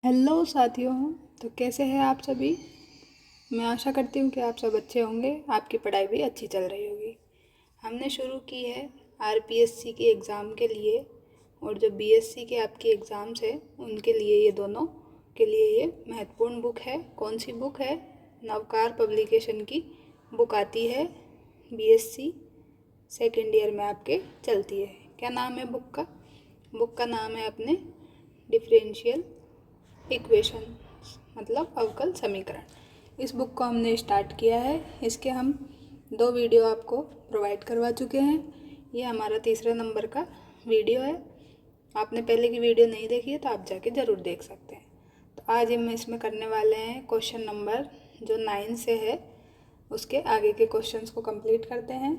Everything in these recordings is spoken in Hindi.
हेलो साथियों। तो कैसे हैं आप सभी। मैं आशा करती हूँ कि आप सब अच्छे होंगे, आपकी पढ़ाई भी अच्छी चल रही होगी। हमने शुरू की है आरपीएससी के एग्ज़ाम के लिए, और जो बीएससी के आपके एग्ज़ाम्स हैं उनके लिए, ये दोनों के लिए ये महत्वपूर्ण बुक है। कौन सी बुक है? नवकार पब्लिकेशन की बुक आती है, बीएससी सेकेंड ईयर में आपके चलती है। क्या नाम है बुक का? बुक का नाम है अपने डिफरेंशियल इक्वेशन, मतलब अवकल समीकरण। इस बुक को हमने स्टार्ट किया है। इसके हम 2 वीडियो आपको प्रोवाइड करवा चुके हैं। ये हमारा तीसरा नंबर का वीडियो है। आपने पहले की वीडियो नहीं देखी है तो आप जाके ज़रूर देख सकते हैं। तो आज हम इसमें करने वाले हैं क्वेश्चन नंबर जो 9 से है, उसके आगे के क्वेश्चंस को कंप्लीट करते हैं।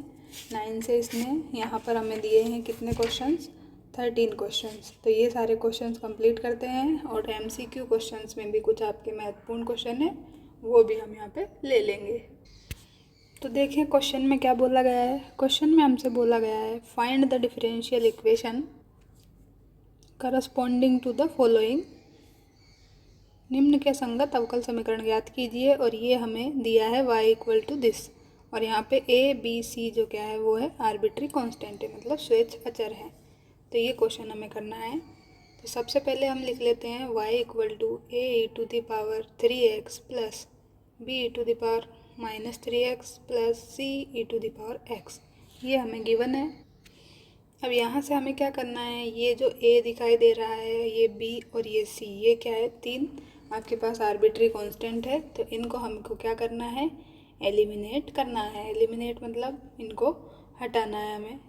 9 से इसने यहाँ पर हमें दिए हैं कितने क्वेश्चंस? 13 क्वेश्चंस। तो ये सारे क्वेश्चंस कंप्लीट करते हैं, और एमसीक्यू क्वेश्चंस में भी कुछ आपके महत्वपूर्ण क्वेश्चन हैं, वो भी हम यहाँ पे ले लेंगे। तो देखिए क्वेश्चन में क्या बोला गया है। क्वेश्चन में हमसे बोला गया है find the differential equation corresponding to the following. निम्न के संगत अवकल समीकरण ज्ञात कीजिए, और ये हमें दिया है y इक्वल टू दिस, और यहाँ पे a b c जो क्या है वो है आर्बिट्री कांस्टेंट है, मतलब स्वेच्छ अचर है। तो ये क्वेश्चन हमें करना है। तो सबसे पहले हम लिख लेते हैं y equal to a e to the power 3x plus b e to the power minus 3x plus c e to the power x। ये हमें गिवन है। अब यहाँ से हमें क्या करना है, ये जो a दिखाई दे रहा है, ये b और ये c, ये क्या है? 3 आपके पास आर्बिट्री कांस्टेंट है। तो इनको हमको क्या करना है? एलिमिनेट करना है। एलिमिनेट मतलब इनको हटाना है हमें।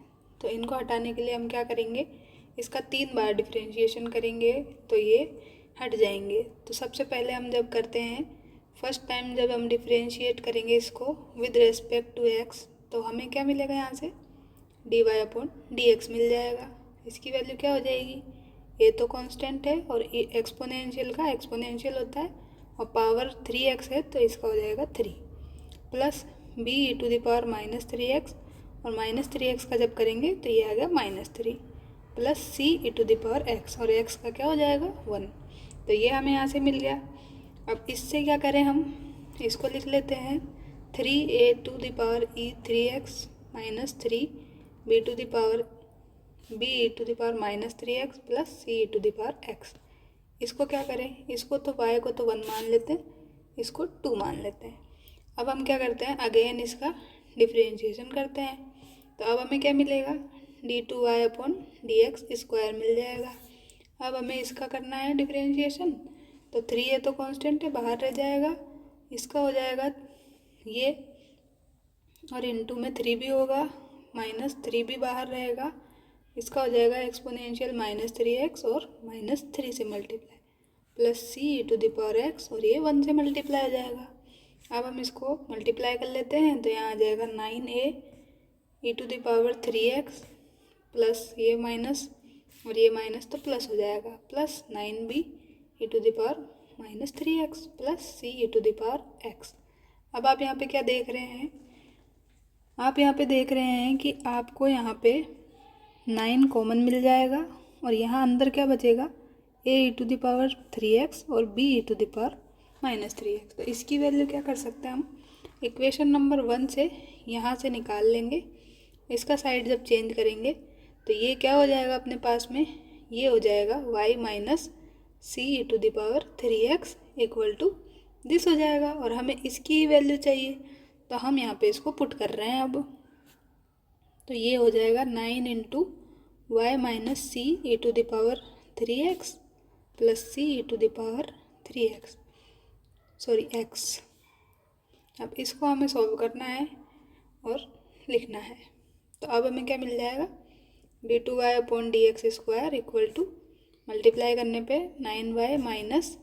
तो इनको हटाने के लिए हम क्या करेंगे? इसका 3 बार डिफरेंशिएशन करेंगे तो ये हट जाएंगे। तो सबसे पहले हम जब करते हैं, फर्स्ट टाइम जब हम डिफरेंशिएट करेंगे इसको विद रेस्पेक्ट टू x, तो हमें क्या मिलेगा? यहाँ से dy अपॉन dx मिल जाएगा। इसकी वैल्यू क्या हो जाएगी? ए तो कांस्टेंट है, और एक्सपोनेंशियल का एक्सपोनेंशियल होता है, और पावर 3x है तो इसका हो जाएगा 3 plus b e to the power minus 3x, और माइनस 3x का जब करेंगे तो ये आ गया -3 plus c e to the power x, और x का क्या हो जाएगा? 1। तो ये हमें यहाँ से मिल गया। अब इससे क्या करें हम? इसको लिख लेते हैं 3a to the power e 3x minus 3 b to the power b e to the power minus 3x plus c e to the power x। इसको क्या करें? इसको तो y को तो 1 मान लेते हैं, इसको 2 मान लेते हैं। अब हम क्या करते हैं? अगेन इसका डिफरेंशिएशन करते हैं। तो अब हमें क्या मिलेगा? d2y अपॉन dx स्क्वायर मिल जाएगा। अब हमें इसका करना है डिफरेंशिएशन। तो 3 है तो कांस्टेंट है, बाहर रह जाएगा। इसका हो जाएगा ये, और इनटू में 3 भी होगा, -3 भी बाहर रहेगा। इसका हो जाएगा एक्सपोनेंशियल -3x और -3 से multiply plus c e to the power x, और ये 1 से मल्टीप्लाई हो जाएगा। अब हम इसको मल्टीप्लाई कर लेते हैं, तो यहाँ आ जाएगा 9a e to the power 3x plus ये माइनस, और ये माइनस तो प्लस हो जाएगा, plus 9b e to the power -3x plus c e to the power x। अब आप यहाँ पे क्या देख रहे हैं? आप यहाँ पे देख रहे हैं कि आपको यहाँ पे 9 कॉमन मिल जाएगा, और यहाँ अंदर क्या बचेगा? a e to the power 3x और b e to the power -3x। तो इसकी वैल्यू क्या कर सकते हैं हम? इक्वेशन नंबर 1 से यहाँ से निकाल लेंगे। इसका साइड जब चेंज करेंगे तो ये क्या हो जाएगा अपने पास में? ये हो जाएगा y minus c e to the power 3x equal to this हो जाएगा, और हमें इसकी वैल्यू चाहिए, तो हम यहाँ पे इसको पुट कर रहे हैं अब। तो ये हो जाएगा 9 into y minus c e to the power 3x plus c e to the power 3x, sorry x। अब इसको हमें सॉल्व करना है और लिखना है। तो अब हमें क्या मिल जाएगा? d2y upon D x square equal to, multiply करने पे 9y माइनस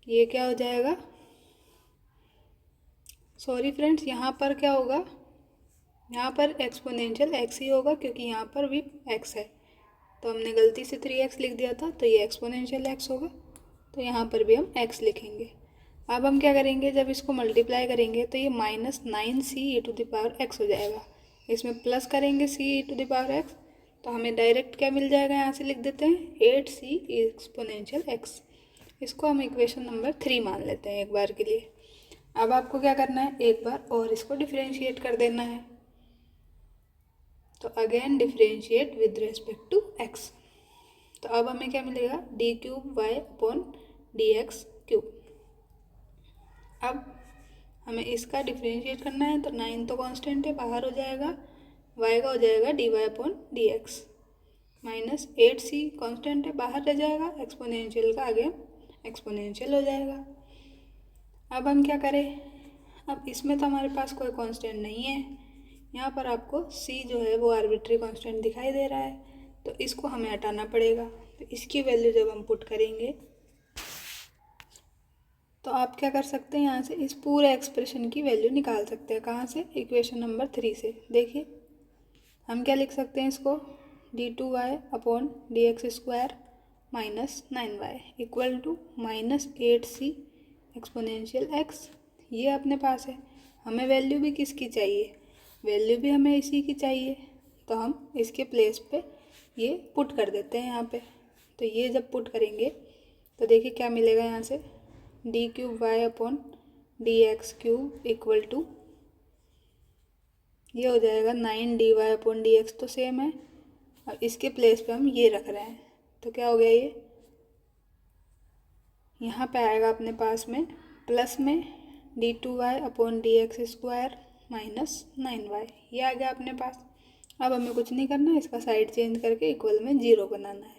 ये क्या हो जाएगा? सॉरी फ्रेंड्स, यहाँ पर क्या होगा? यहाँ पर एक्सपोनेंशियल x ही होगा, क्योंकि यहाँ पर भी x है। तो हमने गलती से 3x लिख दिया था, तो ये एक्सपोनेंशियल x होगा। तो यहाँ पर भी हम x लिखेंगे। अब हम क्या करेंगे? जब इसको मल्टीप्लाई करेंगे तो ये -9c e to the power x हो जाएगा। इसमें प्लस करेंगे c e to the power x, तो हमें डायरेक्ट क्या मिल जाएगा? यहाँ से लिख देते हैं 8c एक्सपोनेंशियल x। इसको हम इक्वेशन नंबर 3 मान लेते हैं एक बार के लिए। अब आपको क्या करना है, एक बार और इसको डिफरेंशिएट कर देना है। तो again differentiate with respect to x. तो अब हमें क्या मिलेगा, d cube y upon D x cube. अब हमें इसका डिफरेंशिएट करना है, तो 9 तो कांस्टेंट है, बाहर हो जाएगा, y का हो जाएगा d Y upon D x, minus 8c constant है, बाहर रह जाएगा, एक्सपोनेंशियल का आगे एक्सपोनेंशियल हो जाएगा। अब हम क्या करें, अब इसमें तो हमारे पास कोई कांस्टेंट नहीं है, यहाँ पर आपको c जो है वो आर्बिट्री कांस्टेंट दिखाई दे रहा है, तो इसको हमें हटाना पड़ेगा। तो इसकी वैल्यू जब हम पुट करेंगे तो आप क्या कर सकते हैं, यहाँ से इस पूरे एक्सप्रेशन की वैल्यू निकाल सकते हैं। कहाँ से, इक्वेशन नंबर 3 से। देखिए हम क्या लिख सकते हैं इसको, d2y upon D x square minus 9y equal to minus 8c exponential x। ये अपने पास है, हमें वैल्यू भी किसकी चाहिए, वैल्यू भी हमें इसी की चाहिए, तो हम इसके प्लेस पे ये पुट कर देते हैं यहाँ पे। तो ये जब पुट करेंगे तो देखिए क्या मिलेगा, यहाँ से d cube y upon D x cube equal to, ये हो जाएगा 9 d Y upon D x, तो सेम है, और इसके प्लेस पे हम ये रख रहे हैं, तो क्या हो गया, ये यहाँ पे आएगा अपने पास में प्लस में d2y upon D x square minus 9y, ये आ गया अपने पास। अब हमें कुछ नहीं करना है, इसका साइड चेंज करके इक्वल में 0 बनाना है।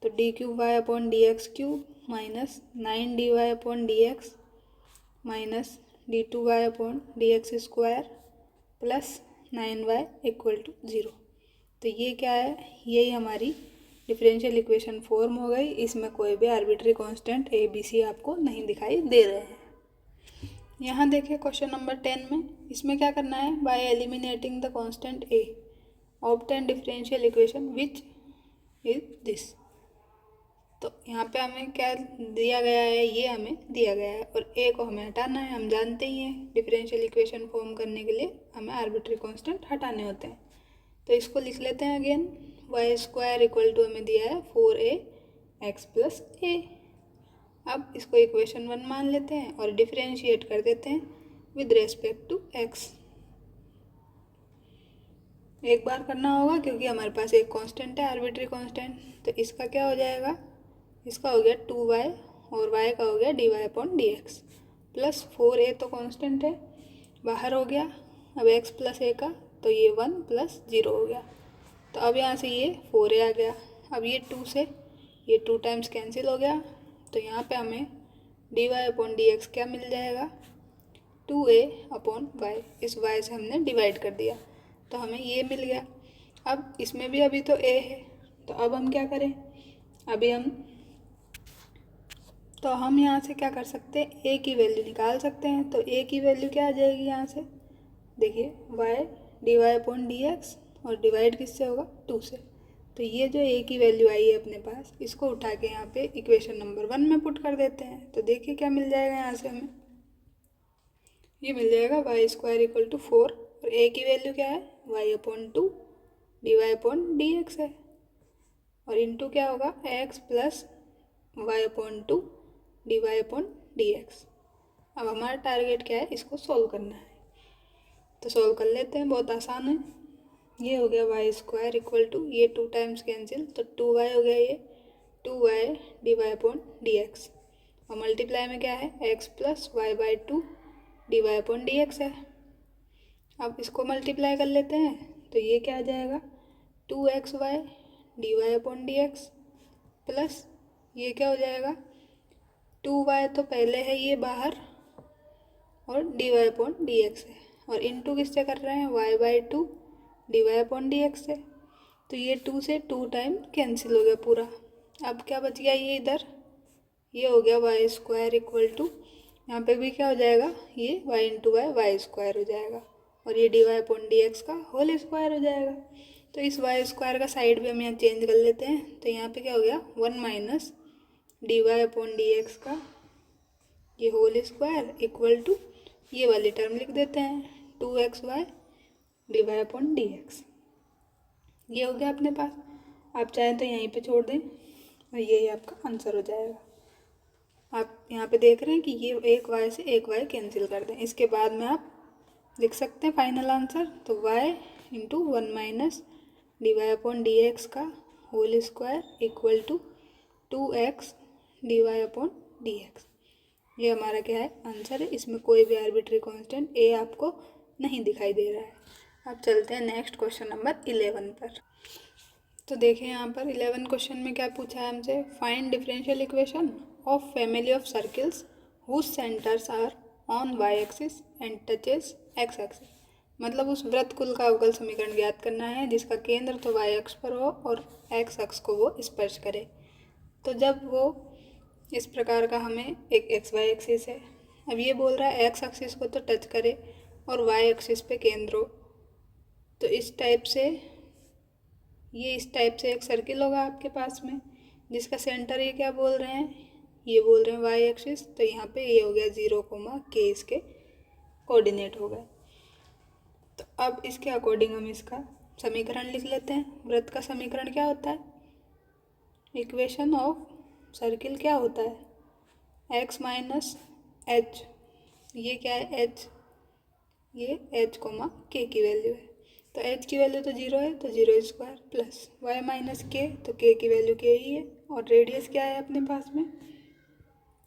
तो d cube y upon D x cube minus 9 d Y upon D x minus d2y upon D x square plus 9y equal to 0। तो ये क्या है, यही हमारी डिफरेंशियल इक्वेशन फॉर्म हो गई। इसमें कोई भी arbitrary constant a b c आपको नहीं दिखाई दे रहे हैं। यहाँ देखिए क्वेश्चन नंबर 10 में, इसमें क्या करना है, bye eliminating the constant A obtain differential equation which is this. तो यहाँ पे हमें क्या दिया गया है, ये हमें दिया गया है, और ए को हमें हटाना है। हम जानते ही हैं डिफरेंशियल इक्वेशन फॉर्म करने के लिए हमें आर्बिट्री कांस्टेंट हटाने होते हैं। तो इसको लिख लेते हैं again, y square equal to हमें दिया है 4ax प्लस ए। अब इसको इक्वेशन 1 मान लेते हैं और डिफरेंशिएट कर देते हैं विद रेस्पेक्ट टू x। एक बार करना होगा क्योंकि हमारे पास एक कांस्टेंट है, आर्बिट्री कांस्टेंट। तो इसका क्या हो जाएगा, इसका हो गया 2y और y का हो गया dy upon D x plus 4a, तो कांस्टेंट है, बाहर हो गया, अब x प्लस a का, तो ये 1 प्लस 0 हो गया। तो अब यहाँ से ये 4a आ गया, अब ये 2 से ये 2 टाइम्स कैंसिल हो गया, तो यहाँ पे हमें dy अपॉन डी एक्स क्या मिल जाएगा, 2a अपॉन y, इस y से हमने डिवाइड कर दिया तो हमें ये मिल गया। अब इसमें भी अभी तो a है, तो अब हम क्या करें, अभी हम यहाँ से क्या कर सकते हैं, a की वैल्यू निकाल सकते हैं। तो a की वैल्यू क्या आ जाएगी, यहाँ से देखिए y dy upon D x और डिवाइड किससे होगा, 2 से। तो ये जो a की वैल्यू आई है अपने पास, इसको उठा के यहाँ पे इक्वेशन नंबर 1 में पुट कर देते हैं। तो देखिए क्या मिल जाएगा, यहाँ से हमें ये मिल जाएगा वाई स्क्वायर इक्वल टू 4, और a की वैल्यू क्या है, y upon 2 d Y upon D x है, और इंटू क्या होगा, x plus y upon 2 d Y upon D x. अब हमारा टारगेट क्या है, इसको सॉल्व करना है, तो सॉल्व कर लेते हैं, बहुत आसान है। ये हो गया वाई स्क्वायर इक्वल टू, ये 2 टाइम्स कैंसिल, तो 2y हो गया, ये 2y d Y upon D x, और मल्टीप्लाई में क्या है, x plus y by 2 d Y upon D x है। अब इसको मल्टीप्लाई कर लेते हैं, तो ये क्या आ जाएगा, 2xy d Y upon D x plus ये क्या हो जाएगा, 2y तो पहले है ये बाहर, और D Y upon D x है, और इंटू किससे कर रहे हैं, y by 2 d Y upon D x है। तो ये 2 से 2 टाइम कैंसिल हो गया पूरा। अब क्या बच गया, ये इधर ये हो गया वाई स्क्वायर इक्वल टू, यहाँ पे भी क्या हो जाएगा, ये y इंटू वाई स्क्वायर हो जाएगा, और ये d Y upon D x का होल स्क्वायर हो जाएगा। तो इस वाई स्क्वायर का साइड भी हम यहाँ चेंज कर लेते हैं, तो यहाँ पे क्या हो गया, 1 minus D Y upon D x का ये होल स्क्वायर इक्वल टू, ये वाली टर्म लिख देते हैं 2xy d Y upon D x. ये हो गया अपने पास, आप चाहें तो यहीं पे छोड़ दें और यही आपका आंसर हो जाएगा। आप यहाँ पे देख रहे हैं कि ये एक वाई से एक वाई कैंसिल कर दें। इसके बाद में आप लिख सकते हैं फाइनल आंसर, तो y into 1 minus D Y upon D x का whole square equal to 2x D Y upon D x. ये हमारा क्या है, आंसर है। इसमें कोई भी आर्बिट्री कांस्टेंट a आपको नहीं दिखाई दे रहा है। अब चलते हैं नेक्स्ट क्वेश्चन नंबर 11 पर। तो देखें यहाँ पर 11 क्वेश्चन में क्या पूछा है हमसे, find differential equation of family of circles whose centres are on y axis and touches x axis. मतलब उस वृत्त कुल का अवकल समीकरण ज्ञात करना है जिसका केंद्र तो वाई अक्ष पर हो और एक्स अक्ष को वो स्पर्श करे। तो जब वो इस प्रकार का हमें एक एक्स वाई एक्सिस है, अब ये बोल रहा है एक्स एक्सिस को तो टच करे और वाई एक्सिस पे केंद्र हो, तो इस टाइप से एक सर्किल होगा आपके पास में जिसका सेंटर ये क्या बोल रहे हैं, ये बोल रहे हैं वाई एक्सिस। तो यहाँ पे ये हो गया 0, k इसके कोऑर्डिनेट हो गए। तो अब इसके अकॉर्डिंग हम इसका समीकरण लिख लेते हैं। वृत्त का समीकरण क्या होता है, इक्वेशन ऑफ सर्किल क्या होता है, x माइनस एच, ये क्या है h, ये h, k की वैल्यू है। तो h की वैल्यू तो 0 है, तो 0 square plus y minus k, तो k की वैल्यू k ही है। और रेडियस क्या है अपने पास में,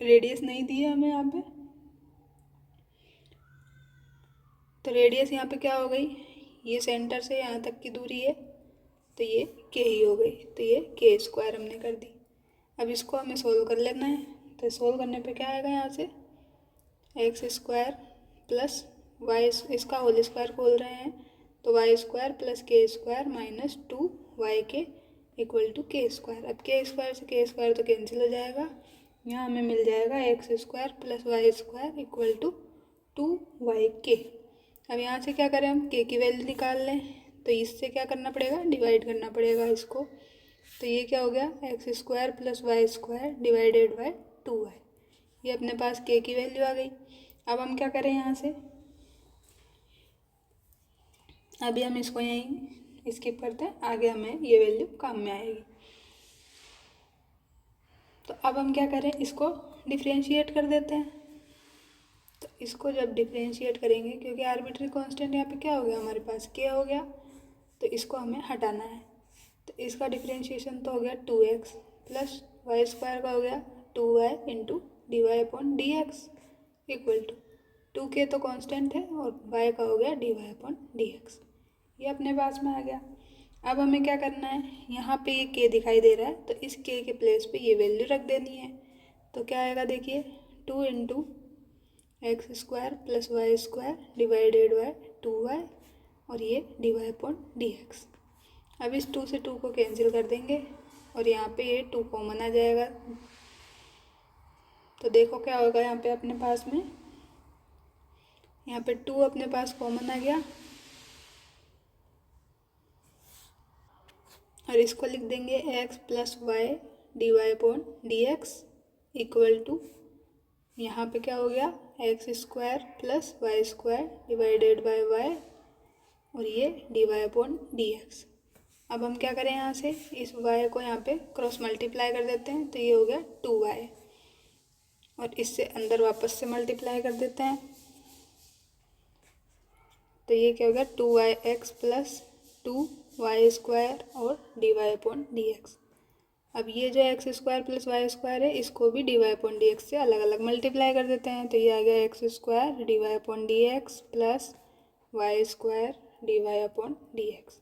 रेडियस नहीं दी है हमें यहाँ पे, तो रेडियस यहाँ पे क्या हो गई, ये सेंटर से यहाँ तक की दूरी है तो ये k ही हो गई, तो ये k स्क्वायर हमने कर दी। अब इसको हमें सोल्व कर लेना है, तो सोल्व करने पे क्या आएगा, यहाँ से एक्स स्क्वायर प्लस वाई, इसका होल स्क्वायर खोल रहे हैं तो वाई स्क्वायर प्लस के स्क्वायर माइनस 2y के इक्वल टू के स्क्वायर। अब के स्क्वायर से के स्क्वायर तो कैंसिल हो जाएगा, यहाँ हमें मिल जाएगा x square plus Y square equal to 2y के। अब यहाँ से क्या करें, हम के की वैल्यू निकाल लें, तो इससे क्या करना पड़ेगा, डिवाइड करना पड़ेगा इसको। तो ये क्या हो गया, x square plus Y square divided by 2y, ये अपने पास के की वैल्यू आ गई। अब हम क्या करें यहाँ से, अभी हम इसको यहीं स्किप करते हैं, आगे हमें ये वैल्यू काम में आएगी। तो अब हम क्या करें, इसको डिफरेंशिएट कर देते हैं। तो इसको जब डिफरेंशिएट करेंगे, क्योंकि आर्बिट्री कांस्टेंट यहाँ पे क्या हो गया हमारे पास, के हो गया, तो इसको हमें हटाना है। तो इसका डिफरेंशिएशन तो हो गया 2x प्लस वाई स्क्वायर का हो गया 2y into d Y upon D x equal to 2k तो कांस्टेंट है और y का हो गया d Y upon D x, ये अपने पास में आ गया। अब हमें क्या करना है, यहाँ पे ये k दिखाई दे रहा है तो इस k के प्लेस पे ये वैल्यू रख देनी है। तो क्या आएगा देखिए, 2 into x square plus Y square divided by 2y और ये d Y upon D x. अब इस 2 से 2 को कैंसिल कर देंगे और यहाँ पे ये 2 कॉमन आ जाएगा। तो देखो क्या होगा यहाँ पे अपने पास में, यहाँ पे 2 अपने पास कॉमन आ गया और इसको लिख देंगे x plus y d Y upon D x equal to, यहाँ पे क्या हो गया, x square plus Y square divided by y और ये d Y upon D x. अब हम क्या करें, यहाँ से इस y को यहाँ पे क्रॉस मल्टीप्लाई कर देते हैं, तो ये हो गया 2y और इससे अंदर वापस से मल्टीप्लाई कर देते हैं, तो ये क्या हो गया 2yx प्लस 2y स्क्वायर और D Y upon D x. अब ये जो x square plus Y square है इसको भी d Y upon D x से अलग अलग मल्टीप्लाई कर देते हैं, तो ये आ गया x square d Y upon D x plus Y square d Y upon D x.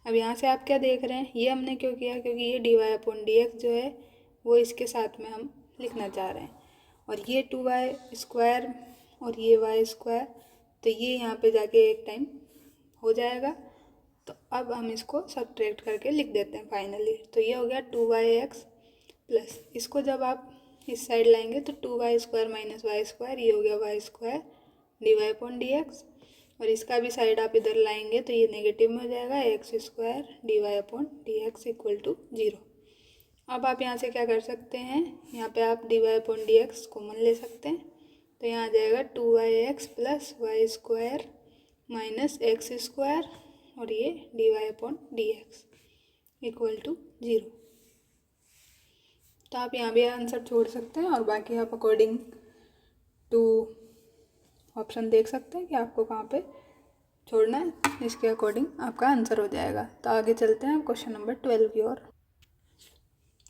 अब यहाँ से आप क्या देख रहे हैं, ये हमने क्यों किया, क्योंकि ये d Y upon D x जो है वो इसके साथ में हम लिखना चाह रहे हैं, और ये 2y स्क्वायर और ये वाई स्क्वायर, तो ये यहाँ पे जाके एक टाइम हो जाएगा। तो अब हम इसको सब्ट्रैक्ट करके लिख देते हैं फाइनली, तो ये हो गया 2yx प्लस, इसको जब आप इस साइड लाएंगे तो 2y square minus Y square, ये हो गया y square d Y upon D x, और इसका भी साइड आप इधर लाएंगे तो ये नेगेटिव में हो जाएगा x square d Y upon D x equal to 0। अब आप यहाँ से क्या कर सकते हैं, यहाँ पे आप d Y upon D x common ले सकते हैं, तो यहाँ आ जाएगा 2yx plus Y square minus x square और ये d Y upon D x equal to 0। तो आप यहाँ भी आंसर छोड़ सकते हैं और बाकी आप अकॉर्डिंग टू ऑप्शन देख सकते हैं कि आपको कहाँ पे छोड़ना है, इसके अकॉर्डिंग आपका आंसर हो जाएगा। तो आगे चलते हैं क्वेश्चन नंबर 12 की ओर।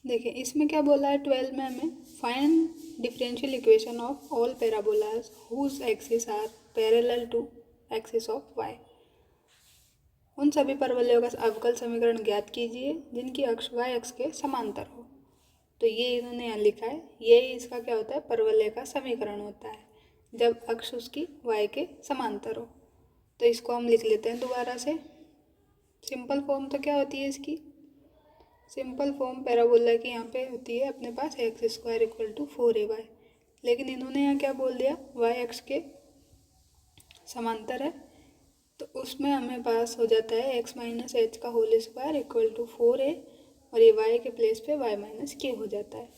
देखिए इसमें क्या बोला है 12 में हमें find differential equation of all parabolas whose axis are parallel to axis of y. उन सभी परवलयों का अवकल समीकरण ज्ञात कीजिए जिनकी अक्ष वाई अक्ष के समांतर हो। तो ये इन्होंने यहाँ लिखा है, ये इसका क्या होता है, परवलय का समीकरण होता है जब अक्ष उसकी वाई के समांतर हो। तो इसको हम लिख लेते हैं दोबारा से। सिंपल फॉर्म तो क्या होती है इसकी, सिंपल फॉर्म पैराबोला की यहाँ पे होती है अपने पास X square equal to 4ay, लेकिन इन्होंने यहाँ क्या बोल दिया, वाई अक्ष के समांतर है, तो उसमें हमें पास हो जाता है एक्स माइनस एच का whole square equal to 4a और ये y के प्लेस पे y माइनस के हो जाता है,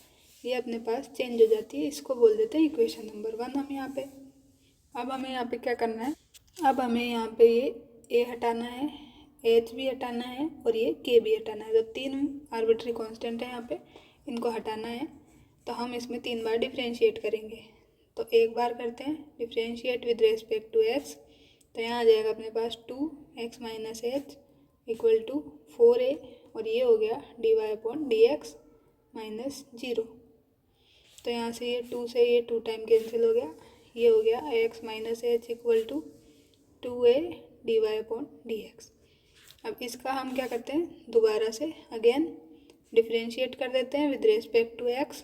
ये अपने पास चेंज हो जाती है। इसको बोल देते हैं इक्वेशन नंबर 1 हम यहाँ पे। अब हमें यहाँ पे क्या करना है, अब हमें यहाँ पे ये a हटाना है, h भी हटाना है और ये k भी हटाना है। तो 3 आर्बिट्री कांस्टेंट है यहाँ पे, इनको हटाना है। तो हम इसमें 3 बार डिफ्रेंशिएट करेंगे। तो एक बार करते हैं differentiate with respect to x, तो यहाँ आ जाएगा अपने पास 2x minus h equal to 4a और ये हो गया dy upon D x minus 0। तो यहाँ से ये 2 से ये 2 टाइम कैंसिल हो गया, ये हो गया x minus h equal to 2a dy upon D x. अब इसका हम क्या करते हैं, दोबारा से अगेन डिफ्रेंशिएट कर देते हैं विद रेस्पेक्ट टू x।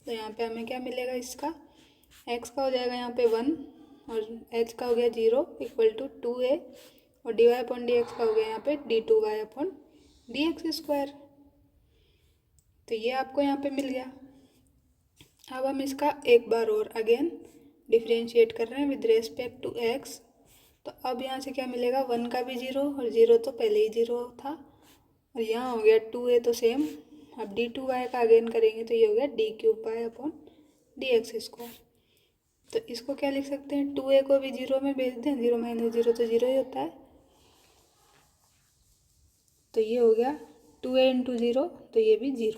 तो यहाँ पे हमें क्या मिलेगा, इसका x का हो जाएगा यहाँ पे 1 और h का हो गया 0 इक्वल टू 2a और dy अपॉन डी एक्स का हो गया यहाँ पे d2y upon D x square. तो ये आपको यहाँ पे मिल गया। अब हम इसका एक बार और अगेन डिफ्रेंशिएट कर रहे हैं विद रेस्पेक्ट टू x। तो अब यहाँ से क्या मिलेगा, 1 का भी 0 और 0 तो पहले ही 0 था और यहाँ हो गया 2a तो सेम। अब d2y का अगेन करेंगे तो ये हो गया d3y upon D x square. तो इसको क्या लिख सकते हैं, 2a को भी 0 में भेज दें, 0 माइनस 0 तो 0 ही होता है। तो ये हो गया 2a इंटू 0 तो ये भी 0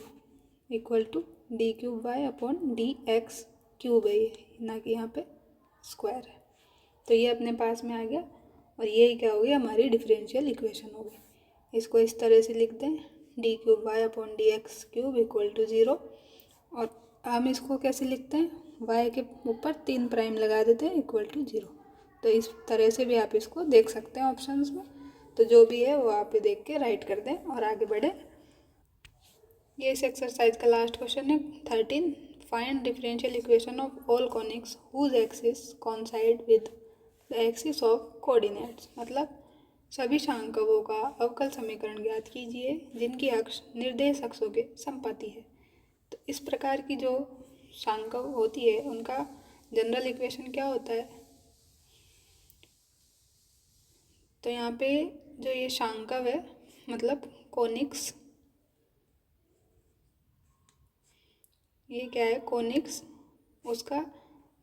equal to d3y upon D x cube है, ये ना कि यहाँ पे स्क्वायर है। तो ये अपने पास में आ गया और ये क्या हो गया, हमारी डिफरेंशियल इक्वेशन हो गई। इसको इस तरह से लिख दें d3y upon D x cube equal to 0। और हम इसको कैसे लिखते हैं, y के ऊपर 3 प्राइम लगा देते हैं इक्वल टू 0। तो इस तरह से भी आप इसको देख सकते हैं ऑप्शंस में। तो जो भी है वो आप देख के राइट कर दें और आगे बढ़े। ये इस एक्सरसाइज का लास्ट क्वेश्चन है 13। Find differential equation of all conics whose axis coincide with the axis of coordinates. मतलब सभी शांकवों का अवकल समीकरण ज्ञात कीजिए जिनकी अक्ष निर्देश अक्षों के संपाती है। तो इस प्रकार की जो शांकव होती है उनका जनरल इक्वेशन क्या होता है, तो यहाँ पे जो ये शांकव है मतलब कोनिक्स, ये क्या है कोनिक्स, उसका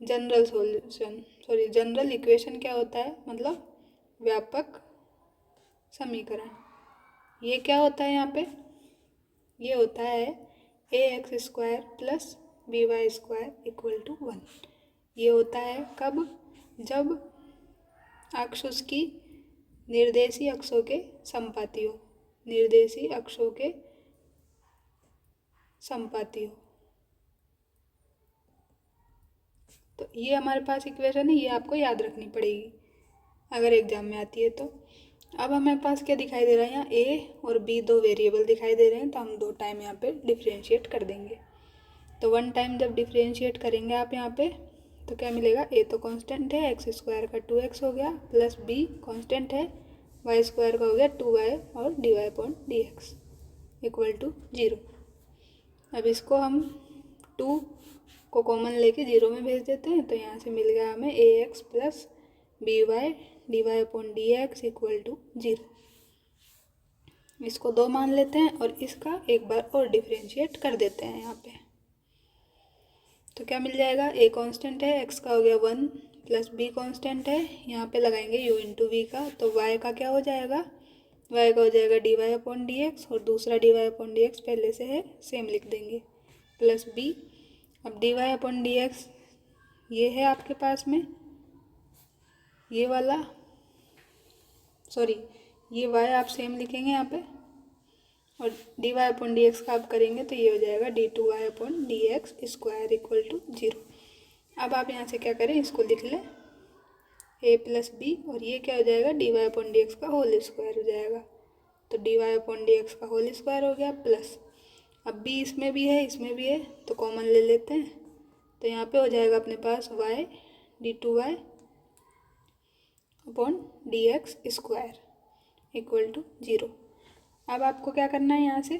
जनरल इक्वेशन क्या होता है, मतलब व्यापक समीकरण। ये क्या होता है यहाँ पे, ये होता है ax square plus by square equal to 1। ये होता है कब, जब अक्ष उसकी निर्देशी अक्षों के संपाती हो, निर्देशी अक्षों के संपाती हो। तो ये हमारे पास इक्वेशन है, ये आपको याद रखनी पड़ेगी अगर एग्जाम में आती है तो। अब हमारे पास क्या दिखाई दे रहा है, यहाँ a और b 2 वेरिएबल दिखाई दे रहे हैं, तो हम 2 टाइम यहाँ पे डिफ्रेंशिएट कर देंगे। तो 1 टाइम जब डिफ्रेंशिएट करेंगे आप यहाँ पे तो क्या मिलेगा, a तो कांस्टेंट है, एक्स स्क्वायर का 2x हो गया, प्लस b कांस्टेंट है, y स्क्वायर का हो गया 2y और dy upon D x equal to 0। अब इसको हम 2 को कॉमन लेके 0 में भेज देते हैं, तो यहाँ से मिल गया हमें ax plus by dy upon D x equal to 0। इसको 2 मान लेते हैं और इसका एक बार और डिफ्रेंशिएट कर देते हैं यहाँ पे। तो क्या मिल जाएगा, a कांस्टेंट है, x का हो गया 1 प्लस b कांस्टेंट है, यहाँ पे लगाएंगे u इंटू वी का, तो y का क्या हो जाएगा, y का हो जाएगा dy अपॉन डी एक्स और दूसरा dy अपॉन डी एक्स पहले से है सेम लिख देंगे। Plus B. अब D Y upon D x ये है आपके पास में, ये वाला सॉरी ये वाई आप सेम लिखेंगे यहाँ पे, और D Y upon D x का आप करेंगे तो ये हो जाएगा d two Y upon D x square equal to 0। अब आप यहाँ से क्या करें, इसको लिख लें ए प्लस बी, और ये क्या हो जाएगा d Y upon D x का होल स्क्वायर हो जाएगा। तो d Y upon D x का होल स्क्वायर हो गया प्लस, अब बी इसमें भी है इसमें भी है तो कॉमन ले लेते हैं, तो यहाँ पे हो जाएगा अपने पास Y D two Y upon D x square equal to 0। अब आपको क्या करना है, यहाँ से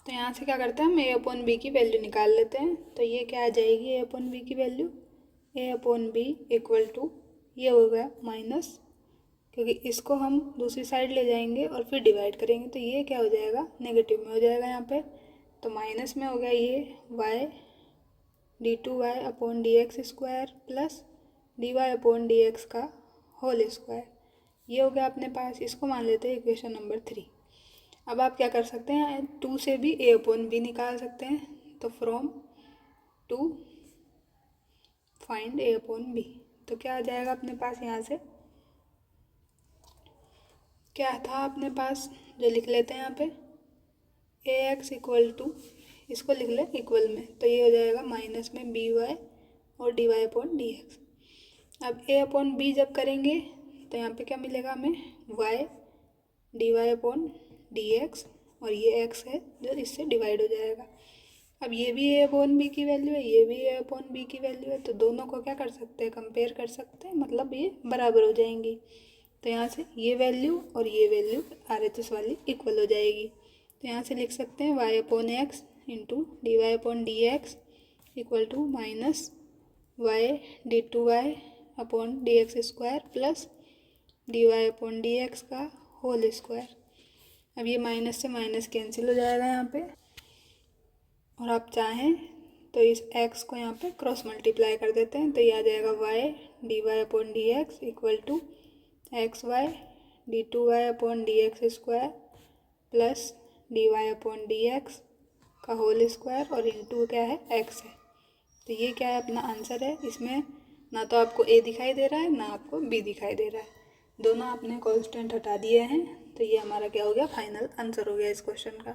तो यहाँ से क्या करते हैं हम ए अपॉन बी की वैल्यू निकाल लेते हैं। तो ये क्या आ जाएगी ए अपॉन बी की value, a upon b equal to ये हो गया माइनस, क्योंकि इसको हम दूसरी साइड ले जाएंगे और फिर डिवाइड करेंगे तो ये क्या हो जाएगा नेगेटिव में हो जाएगा यहाँ पे, तो माइनस में हो गया ये y D two Y upon D x square plus d Y upon D x का होल स्क्वायर, ये हो गया अपने पास। इसको मान लेते हैं इक्वेशन नंबर 3। अब आप क्या कर सकते हैं, 2 से भी ए अपॉन बी निकाल सकते हैं, तो from 2 find a upon b, तो क्या आ जाएगा अपने पास, यहाँ से क्या था अपने पास जो लिख लेते हैं यहाँ पे ए एक्स इक्वल टू, इसको लिख लें इक्वल में, तो ये हो जाएगा माइनस में बी वाई और D Y upon D x. अब ए अपॉन बी जब करेंगे तो यहाँ पे क्या मिलेगा हमें, y d Y upon D x, और ये एक्स है जो इससे डिवाइड हो जाएगा। अब ये भी ए अपॉन बी की वैल्यू है, ये भी ए अपॉन बी की वैल्यू है, तो दोनों को क्या कर सकते हैं, कंपेयर कर सकते हैं, मतलब ये बराबर हो जाएंगी। तो यहाँ से ये वैल्यू और ये वैल्यू RHS वाली इक्वल हो जाएगी, तो यहाँ से लिख सकते हैं y upon x into d Y upon D x equal to minus y D two Y upon D x square plus d Y upon D x का होल स्क्वायर। अब ये माइनस से माइनस कैंसिल हो जाएगा यहाँ पे, और आप चाहें तो इस x को यहाँ पे क्रॉस मल्टीप्लाई कर देते हैं, तो ये आ जाएगा y d Y upon D x equal to x y D two Y upon D x square plus d Y upon D x का होल स्क्वायर, और इंटू क्या है x है। तो ये क्या है अपना आंसर है। इसमें ना तो आपको a दिखाई दे रहा है ना आपको b दिखाई दे रहा है, दोनों आपने कांस्टेंट हटा दिए हैं, तो ये हमारा क्या हो गया, फाइनल आंसर हो गया इस क्वेश्चन का।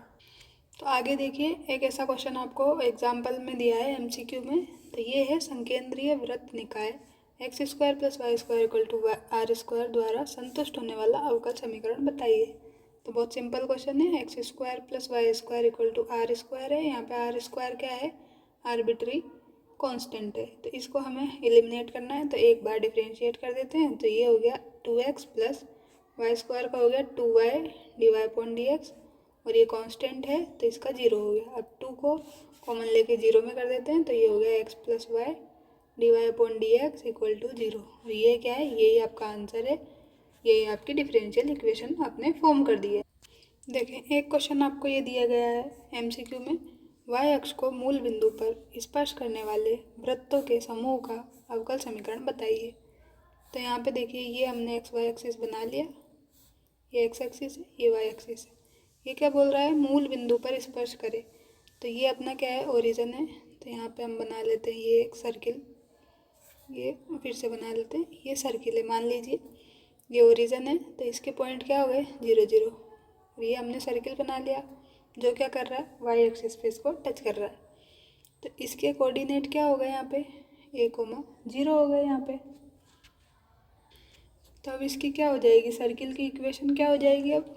तो आगे देखिए, एक ऐसा क्वेश्चन आपको एग्जाम्पल में दिया है MCQ में, तो ये है संकेंद्रीय वृत्त निकाय x square plus Y square equal to r square द्वारा संतुष्ट होने वाला अवकल समीकरण बताइए। तो बहुत सिंपल क्वेश्चन है, x square plus Y square equal to r square है, यहाँ पे आर स्क्वायर क्या है, आर्बिट्री कांस्टेंट है, तो इसको हमें एलिमिनेट करना है, तो एक बार डिफरेंशिएट कर देते हैं, तो ये हो गया 2x प्लस वाई स्क्वायर का हो गया 2y d Y upon D x, और ये कांस्टेंट है तो इसका 0 हो गया। अब 2 को कॉमन लेके 0 में कर देते हैं, तो ये हो गया x plus y d Y upon D x equal to 0, और ये क्या है, यही आपका आंसर है, यही आपकी डिफरेंशियल इक्वेशन आपने फॉर्म कर दी है। देखें, एक क्वेश्चन आपको ये दिया गया है MCQ में, y अक्ष को मूल बिंदु पर स्पर्श करने वाले वृत्तों के समूह का अवकल समीकरण बताइए। तो यहाँ पे देखिए, ये हमने एक्स वाई एक्सिस बना लिया, ये एक्स एक्सिस है, ये वाई एक्सिस है। ये क्या बोल रहा है, मूल बिंदु पर स्पर्श करे, तो ये अपना क्या है, ओरिजिन है, तो यहाँ पे हम बना लेते हैं ये एक सर्किल, ये फिर से बना लेते हैं, ये सर्किल है, मान लीजिए ये ओरिजिन है, तो इसके पॉइंट क्या हो गए 0 0, और ये हमने सर्किल बना लिया जो क्या कर रहा है, वाई एक्सिस पे इसको टच कर रहा है, तो इसके कोऑर्डिनेट क्या हो गए यहाँ पे, a,0 हो गए यहाँ पे। तो अब इसकी क्या हो जाएगी, सर्किल की इक्वेशन क्या हो जाएगी, अब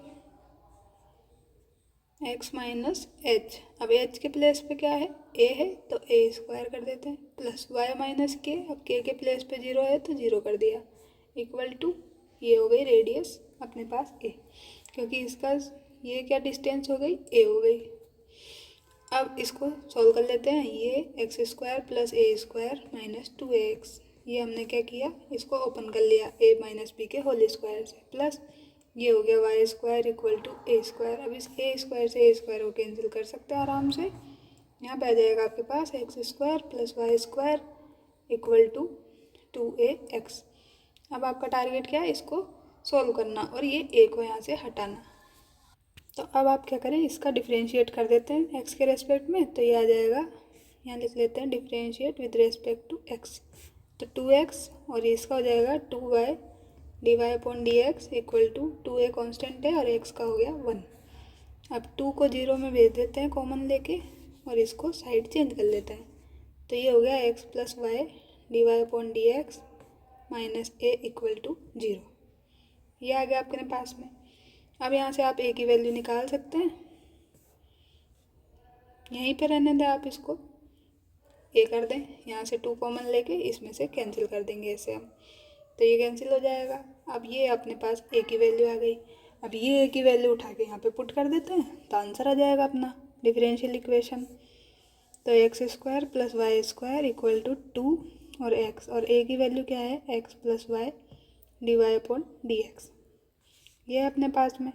x माइनस एच, अब h के प्लेस पे क्या है, a है तो a स्क्वायर कर देते हैं, प्लस y माइनस k, अब k के प्लेस पे 0 है तो 0 कर दिया, इक्वल टू ये हो गई रेडियस अपने पास a, क्योंकि इसका ये क्या डिस्टेंस हो गई, a हो गई। अब इसको सॉल्व कर लेते हैं, ये एक्स स्क्वायर प्लस ए स्क्वायर माइनस 2ax, ये हमने क्या किया, इसको ओपन कर लिया a माइनस बी के होल स्क्वायर से, प्लस ये हो गया y square equal to a square. अब इस ए स्क्वायर से ए स्क्वायर को कैंसिल कर सकते हैं आराम से, यहाँ पे आ जाएगा आपके पास X square plus Y square equal to 2ax। अब आपका टारगेट क्या है, इसको सॉल्व करना और ये a को यहाँ से हटाना। तो अब आप क्या करें, इसका डिफ्रेंशिएट कर देते हैं एक्स के रेस्पेक्ट में। तो ये आ जाएगा, यहाँ लिख लेते हैं differentiate with respect to x. तो 2x और इसका हो जाएगा 2y dy upon D x equal to 2a constant है और x का हो गया 1। अब 2 को 0 में भेज देते हैं कॉमन लेके और इसको साइड चेंज कर लेते हैं। तो ये हो गया x plus y d Y upon D x minus a equal to 0। ये आ गया आपके पास में। अब यहाँ से आप a की वैल्यू निकाल सकते हैं, यहीं पे रहने दें आप इसको, ए कर दें, यहाँ से 2 कॉमन लेके इसमें से कैंसिल कर देंगे ऐसे हम। तो ये कैंसिल हो जाएगा। अब ये अपने पास ए की वैल्यू आ गई। अब ये ए की वैल्यू उठा के यहाँ पे पुट कर देते हैं तो आंसर आ जाएगा अपना डिफरेंशियल इक्वेशन। तो x square plus Y square equal to 2 और एक्स, और ए की वैल्यू क्या है, x plus y d Y upon D x. ये है अपने पास में।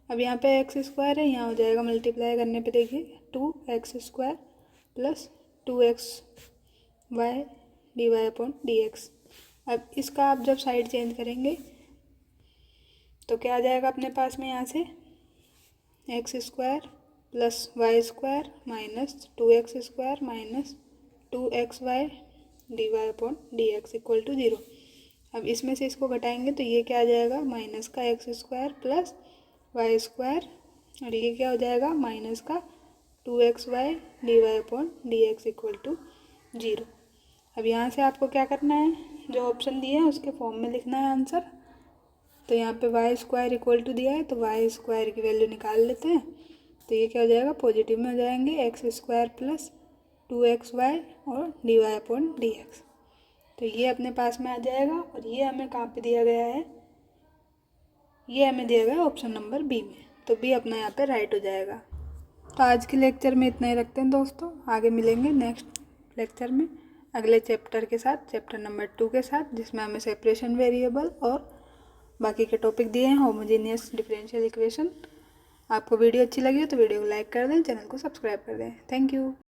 अब यहाँ पे एक्स स्क्वायर है, यहाँ हो जाएगा मल्टीप्लाई करने पे देखिए 2x square plus 2x y d Y upon D x. अब इसका आप जब साइड चेंज करेंगे तो क्या आ जाएगा अपने पास में, यहाँ से x square plus Y square minus 2x square minus 2x y d Y upon D x equal to 0। अब इसमें से इसको घटाएंगे तो ये क्या आ जाएगा, माइनस का x square plus Y square, और ये क्या हो जाएगा माइनस का 2x y d Y upon D x equal to 0। अब यहाँ से आपको क्या करना है, जो ऑप्शन दिए हैं उसके फॉर्म में लिखना है आंसर। तो यहाँ पे वाई स्क्वायर इक्वल टू दिया है तो वाई स्क्वायर की वैल्यू निकाल लेते हैं। तो ये क्या हो जाएगा, पॉजिटिव में हो जाएंगे, X square plus 2x Y और D Y upon D x. तो ये अपने पास में आ जाएगा। और ये हमें कहाँ पे दिया गया है, ये हमें दिया गया है ऑप्शन नंबर बी में। तो बी अपना यहाँ पे राइट हो जाएगा। तो आज के लेक्चर में इतना ही रखते हैं दोस्तों, आगे मिलेंगे नेक्स्ट लेक्चर में अगले चैप्टर के साथ, चैप्टर नंबर 2 के साथ, जिसमें हमें सेपरेशन वेरिएबल और बाकी के टॉपिक दिए हैं, होमोजेनियस डिफरेंशियल इक्वेशन। आपको वीडियो अच्छी लगी हो तो वीडियो को लाइक कर दें, चैनल को सब्सक्राइब कर दें। Thank you.